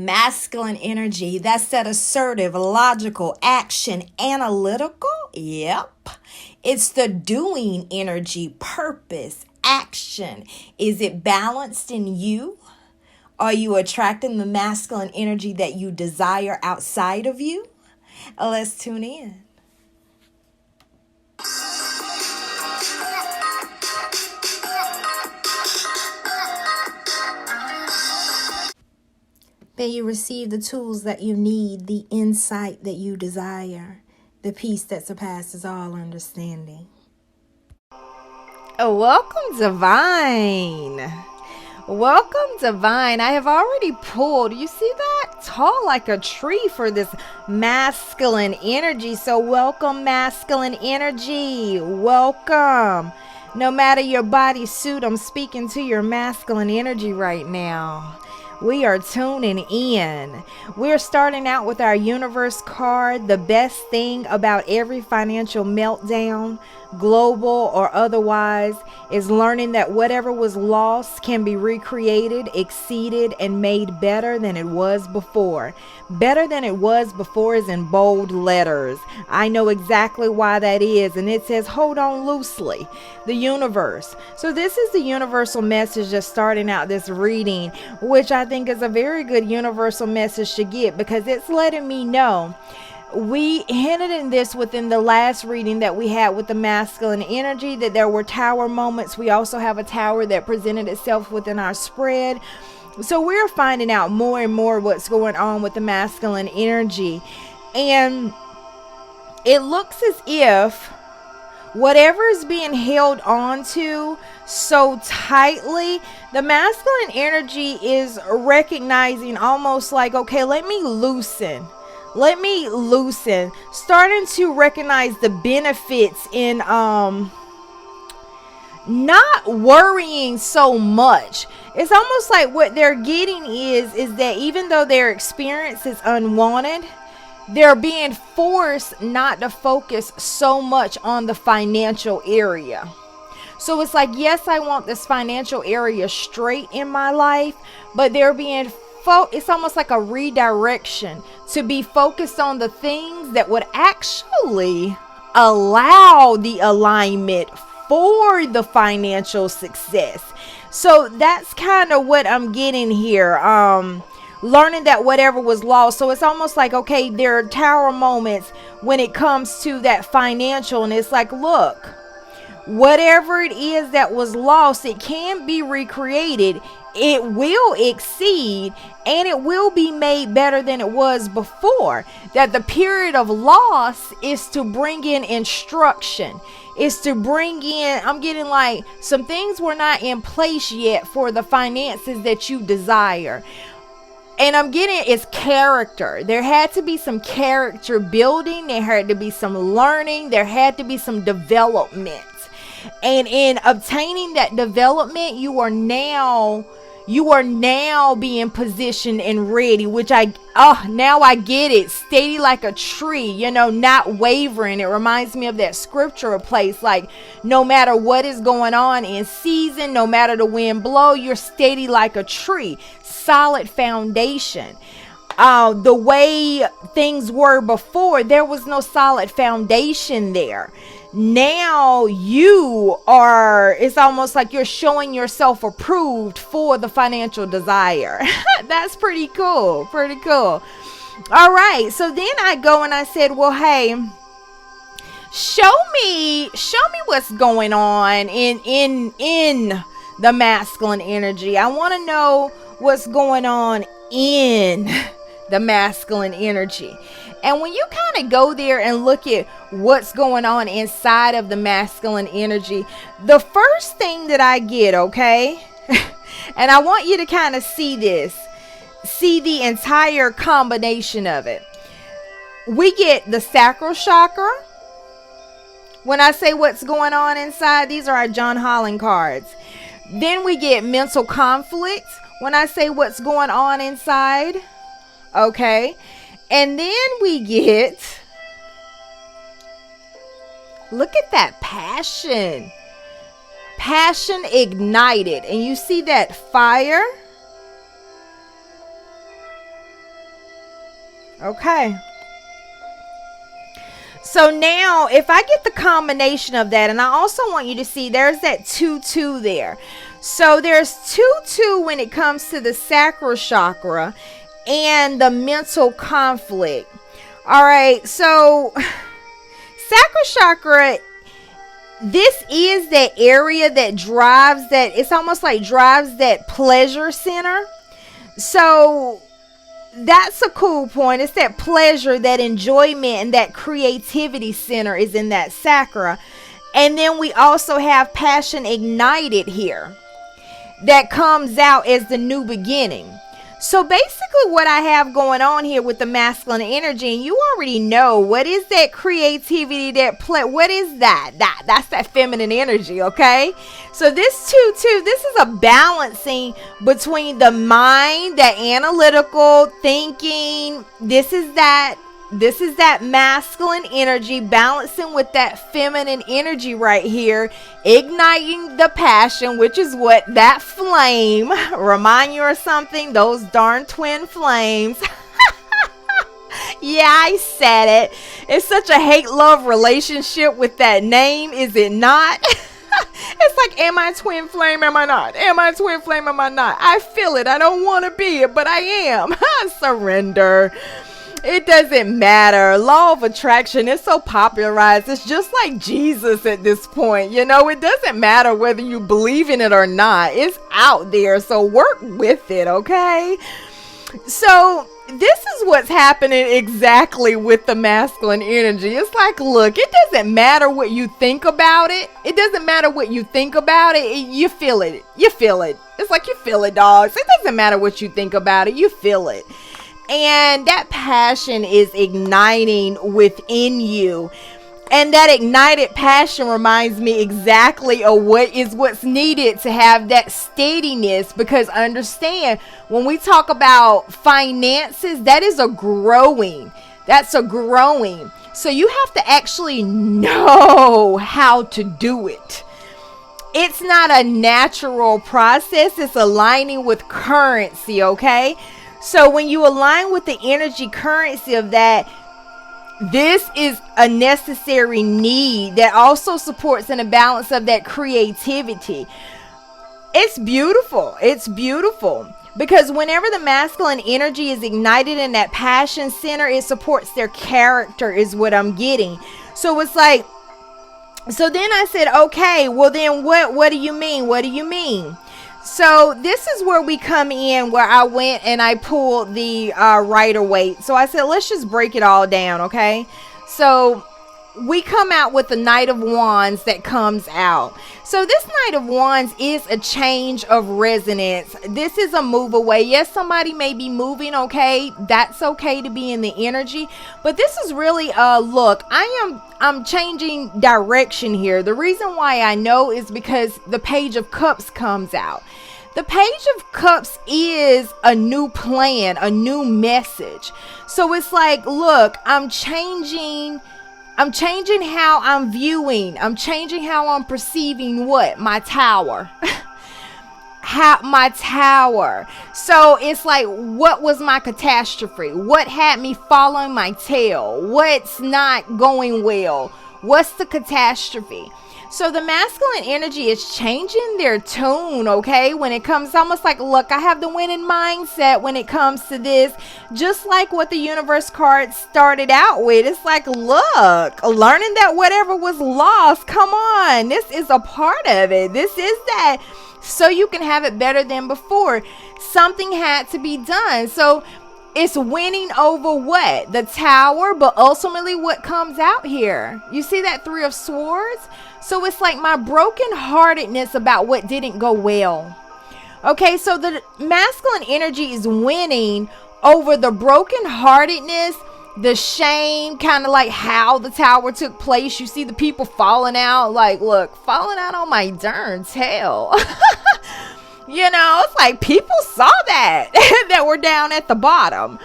Masculine energy, that's that assertive, logical, action, analytical. Yep. It's the doing energy, purpose, action. Is it balanced in you? Are you attracting the masculine energy that you desire outside of you? Let's tune in. May you receive the tools that you need, the insight that you desire, the peace that surpasses all understanding. Welcome, Divine. Welcome, Divine. I have already pulled, you see that? Tall like a tree for this masculine energy. So welcome, masculine energy. Welcome. No matter your bodysuit, I'm speaking to your masculine energy right now. We are tuning in. We're starting out with our universe card. The best thing about every financial meltdown, global or otherwise, is learning that whatever was lost can be recreated, exceeded, and made better than it was before. Better than it was before is in bold letters. I know exactly why that is, and it says hold on loosely. The universe. So this is the universal message just starting out this reading, which I think is a very good universal message to get, because it's letting me know. We hinted in this within the last reading that we had with the masculine energy, that there were tower moments. We also have a tower that presented itself within our spread. So we're finding out more and more what's going on with the masculine energy. And it looks as if whatever is being held on to so tightly, the masculine energy is recognizing almost like, okay, let me loosen, starting to recognize the benefits in not worrying so much. It's almost like what they're getting is that even though their experience is unwanted, they're being forced not to focus so much on the financial area. So it's like, yes, I want this financial area straight in my life, but they're being it's almost like a redirection to be focused on the things that would actually allow the alignment for the financial success. So that's kind of what I'm getting here. Learning that whatever was lost. So it's almost like, okay, there are tower moments when it comes to that financial, and it's like, look, whatever it is that was lost, it can be recreated. It will exceed, and it will be made better than it was before. That the period of loss is to bring in instruction, is to bring in, I'm getting like some things were not in place yet for the finances that you desire. And I'm getting it's character. There had to be some character building. There had to be some learning. There had to be some development. And in obtaining that development, you are now being positioned and ready, which now I get it. Steady like a tree, not wavering. It reminds me of that scriptural place, like no matter what is going on in season, no matter the wind blow, you're steady like a tree. Solid foundation. The way things were before, there was no solid foundation there. Now it's almost like you're showing yourself approved for the financial desire. That's pretty cool. All right. So then I go and I said, well, hey, show me what's going on in the masculine energy. I want to know what's going on in the masculine energy. And when you kind of go there and look at what's going on inside of the masculine energy, the first thing that I get, okay, and I want you to kind of see the entire combination of it. We get the sacral chakra. When I say what's going on inside, these are our John Holland cards. Then we get mental conflict. When I say what's going on inside, okay. And then we get, look at that passion ignited. And you see that fire? Okay. So now if I get the combination of that, and I also want you to see there's that 2-2 there. So there's 2-2 when it comes to the sacral chakra and the mental conflict. All right, so sacral chakra, this is that area that drives that, it's almost like drives that pleasure center. So that's a cool point. It's that pleasure, that enjoyment, and that creativity center is in that sacra. And then we also have passion ignited here that comes out as the new beginning. So basically what I have going on here with the masculine energy, and you already know, what is that creativity, that play, what is that? That's that feminine energy, okay? So this 2-2, this is a balancing between the mind, that analytical thinking. This is that masculine energy balancing with that feminine energy right here, igniting the passion, which is what that flame remind you of something, those darn twin flames. Yeah, I said it. It's such a hate-love relationship with that name, is it not? It's like, am I twin flame? Am I not? Am I twin flame? Am I not? I feel it. I don't want to be it, but I am. Surrender. It doesn't matter. Law of attraction is so popularized. It's just like Jesus at this point. You know, it doesn't matter whether you believe in it or not. It's out there. So work with it, okay? So this is what's happening exactly with the masculine energy. It's like, look, it doesn't matter what you think about it. It doesn't matter what you think about it. You feel it. You feel it. It's like you feel it, dogs. It doesn't matter what you think about it. You feel it. And that passion is igniting within you. And that ignited passion reminds me exactly of what's needed to have that steadiness. Because understand, when we talk about finances, that is a growing. That's a growing. So you have to actually know how to do it. It's not a natural process. It's aligning with currency, okay? So when you align with the energy currency of that, this is a necessary need that also supports in a balance of that creativity. It's beautiful. It's beautiful. Because whenever the masculine energy is ignited in that passion center, it supports their character is what I'm getting. So it's like, so then I said, okay, well then what do you mean? What do you mean? So this is where we come in, where I went and I pulled the Rider Waite. So I said, let's just break it all down, okay? So we come out with the Knight of Wands that comes out. So this Knight of Wands is a change of resonance. This is a move away. Yes, somebody may be moving, okay? That's okay to be in the energy. But this is really look, I'm changing direction here. The reason why I know is because the Page of Cups comes out. The Page of Cups is a new plan, a new message. So it's like, look, I'm changing how I'm viewing. I'm changing how I'm perceiving what? My tower. My tower. So it's like, what was my catastrophe? What had me following my tail? What's not going well? What's the catastrophe? So the masculine energy is changing their tune, okay? When it comes, almost like, look, I have the winning mindset when it comes to this. Just like what the universe card started out with. It's like, look, learning that whatever was lost, come on. This is a part of it. This is that. So you can have it better than before. Something had to be done. So it's winning over what? The Tower, but ultimately what comes out here? You see that Three of Swords? So it's like my brokenheartedness about what didn't go well. Okay, so the masculine energy is winning over the brokenheartedness, the shame, kind of like how the Tower took place. You see the people falling out, like, look, falling out on my darn tail. You know, it's like people saw that were down at the bottom.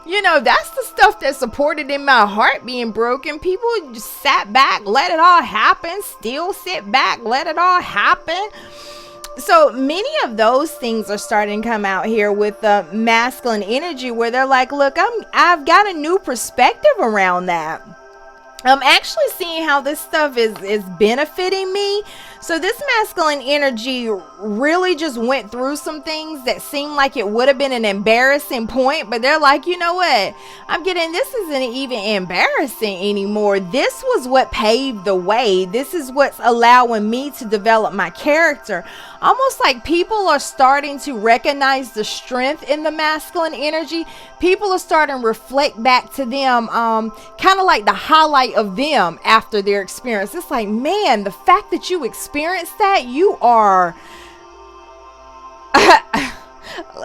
You know, that's the stuff that supported in my heart being broken. People just sat back, let it all happen, still sit back, let it all happen. So many of those things are starting to come out here with the masculine energy, where they're like, look, I've got a new perspective around that. I'm actually seeing how this stuff is benefiting me. So this masculine energy really just went through some things that seemed like it would have been an embarrassing point, but they're like, you know what? I'm getting, this isn't even embarrassing anymore. This was what paved the way. This is what's allowing me to develop my character. Almost like people are starting to recognize the strength in the masculine energy. People are starting to reflect back to them, kind of like the highlight of them after their experience. It's like, man, the fact that you experienced that, you are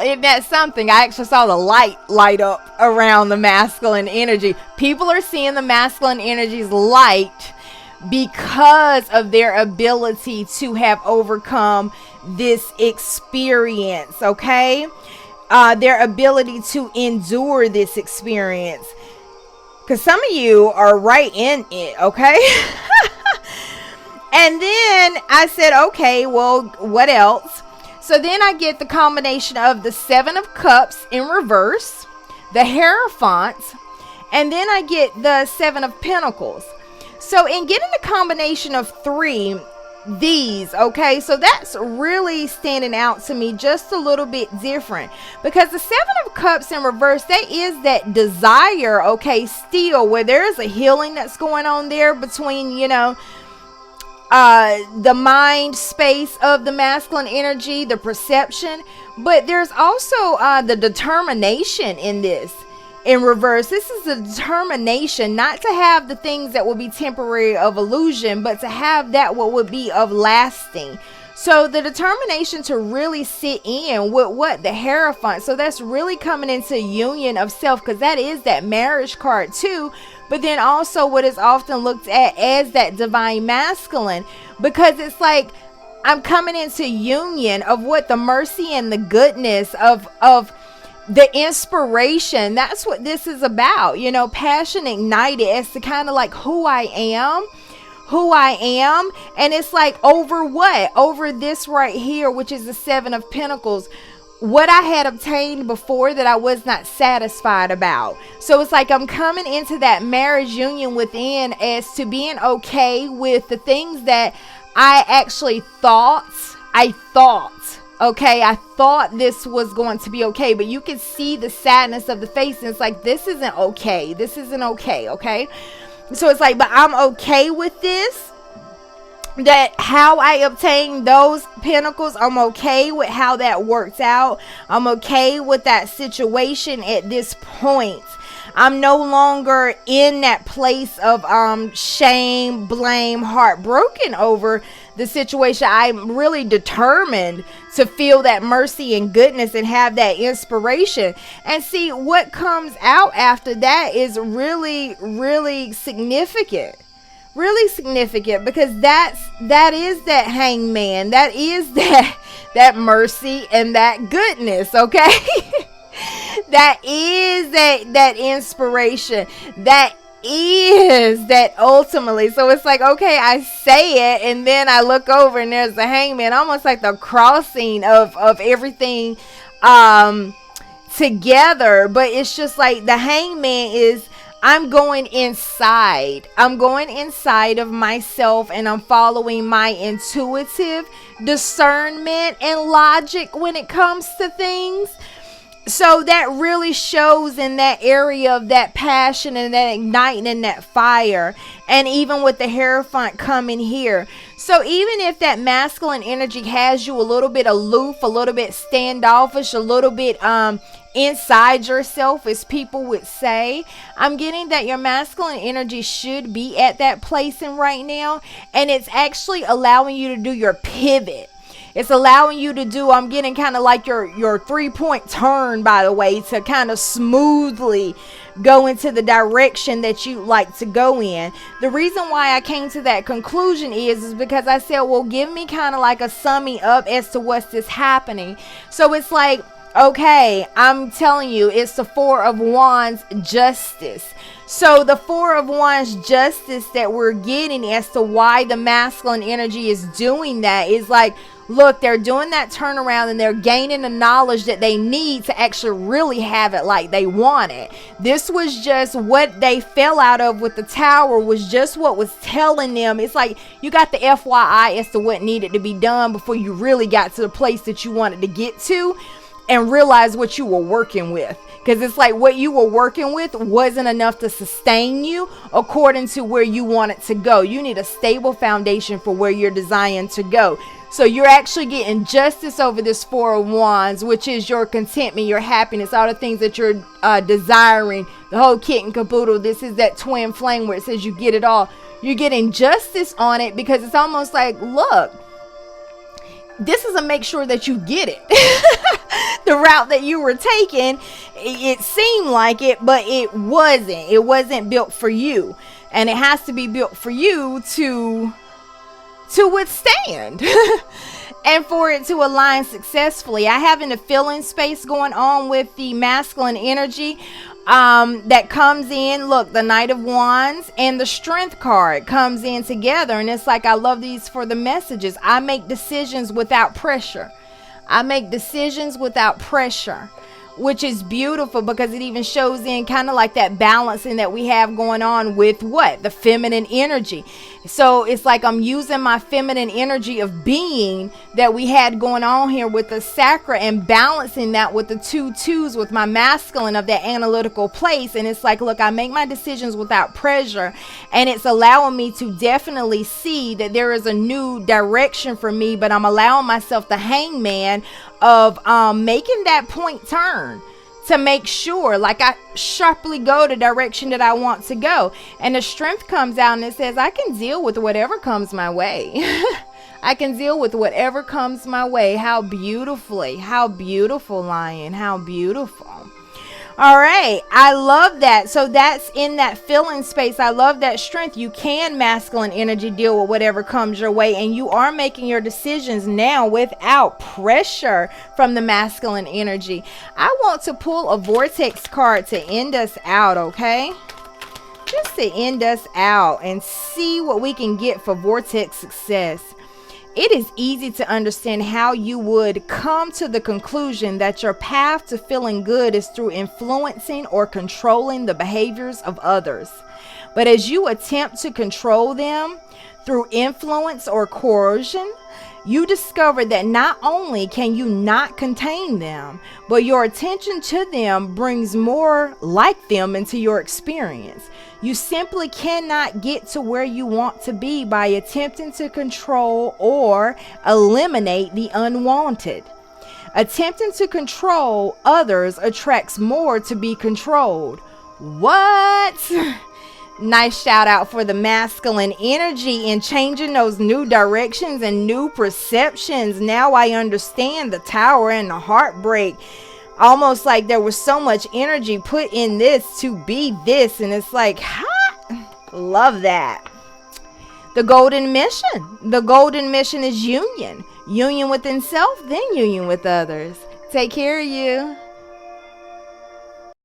isn't that something? I actually saw the light up around the masculine energy. People are seeing the masculine energies light because of their ability to have overcome this experience, okay? Their ability to endure this experience. Because some of you are right in it, okay? And then I said, okay, well, what else? So then I get the combination of the Seven of Cups in reverse, the Hierophant, and then I get the Seven of Pentacles. So in getting the combination of three, these, okay, so that's really standing out to me just a little bit different, because the Seven of Cups in reverse, that is that desire, okay, still, where there is a healing that's going on there between, you know, the mind space of the masculine energy, the perception, but there's also the determination in this. In reverse, this is the determination not to have the things that will be temporary of illusion, but to have that what would be of lasting. So the determination to really sit in with what the Hierophant. So that's really coming into union of self, because that is that marriage card too. But then also what is often looked at as that divine masculine, because it's like I'm coming into union of what the mercy and the goodness of the inspiration. That's what this is about, you know, passion ignited as to kind of like who I am. And it's like over what? Over this right here, which is the Seven of Pentacles. What I had obtained before that I was not satisfied about. So it's like I'm coming into that marriage union within as to being okay with the things that I actually thought. Okay, I thought this was going to be okay, but you can see the sadness of the face, and it's like, this isn't okay. This isn't okay, okay? So it's like, but I'm okay with this. That how I obtained those pentacles, I'm okay with how that worked out. I'm okay with that situation at this point. I'm no longer in that place of shame, blame, heartbroken over the situation. I'm really determined to feel that mercy and goodness and have that inspiration. And see, what comes out after that is really, really significant. Really significant, because that is that hangman. That is that mercy and that goodness, okay? That is that inspiration. That is that ultimately. So it's like, okay, I say it, and then I look over and there's the hangman, almost like the crossing of everything together. But it's just like the hangman is, I'm going inside. I'm going inside of myself, and I'm following my intuitive discernment and logic when it comes to things. So that really shows in that area of that passion and that igniting and that fire. And even with the Hierophant coming here. So even if that masculine energy has you a little bit aloof, a little bit standoffish, a little bit inside yourself, as people would say, I'm getting that your masculine energy should be at that place in right now. And it's actually allowing you to do your pivot. It's allowing you to do, I'm getting kind of like your 3-point turn, by the way, to kind of smoothly go into the direction that you like to go in. The reason why I came to that conclusion is because I said, well, give me kind of like a summing up as to what's this happening. So it's like, okay, I'm telling you, it's the Four of Wands, justice. So the Four of Wands justice that we're getting as to why the masculine energy is doing that is like, look, they're doing that turnaround and they're gaining the knowledge that they need to actually really have it like they want it. This was just what they fell out of with the Tower, was just what was telling them. It's like you got the FYI as to what needed to be done before you really got to the place that you wanted to get to and realize what you were working with. Because it's like what you were working with wasn't enough to sustain you according to where you want it to go. You need a stable foundation for where you're designed to go. So you're actually getting justice over this Four of Wands, which is your contentment, your happiness, all the things that you're desiring, the whole kit and caboodle. This is that twin flame where it says you get it all. You're getting justice on it because it's almost like, look, this is a make sure that you get it. The route that you were taking, it seemed like it, but it wasn't. It wasn't built for you. And it has to be built for you to withstand and for it to align successfully. I have in the feeling space going on with the masculine energy that comes in. Look, the Knight of Wands and the Strength card comes in together, and it's like, I love these for the messages. I make decisions without pressure. I make decisions without pressure, which is beautiful because it even shows in kind of like that balancing that we have going on with what? The feminine energy. So it's like I'm using my feminine energy of being that we had going on here with the sacra and balancing that with the 2 2s with my masculine of that analytical place. And it's like, look, I make my decisions without pressure, and it's allowing me to definitely see that there is a new direction for me, but I'm allowing myself the hangman of making that point turn to make sure like I sharply go the direction that I want to go. And the Strength comes out and it says, I can deal with whatever comes my way. I can deal with whatever comes my way. How beautifully, how beautiful, Lion, how beautiful. All right, I love that. So that's in that feeling space. I love that Strength. You can masculine energy deal with whatever comes your way, and you are making your decisions now without pressure from the masculine energy. I want to pull a vortex card to end us out, okay? Just to end us out and see what we can get for vortex success. It is easy to understand how you would come to the conclusion that your path to feeling good is through influencing or controlling the behaviors of others. But as you attempt to control them through influence or coercion, you discover that not only can you not contain them, but your attention to them brings more like them into your experience. You simply cannot get to where you want to be by attempting to control or eliminate the unwanted. Attempting to control others attracts more to be controlled. What? Nice shout out for the masculine energy and changing those new directions and new perceptions. Now I understand the Tower and the heartbreak. Almost like there was so much energy put in this to be this, and it's like, love that. The golden mission. The golden mission is union. Union within self, then union with others. Take care of you.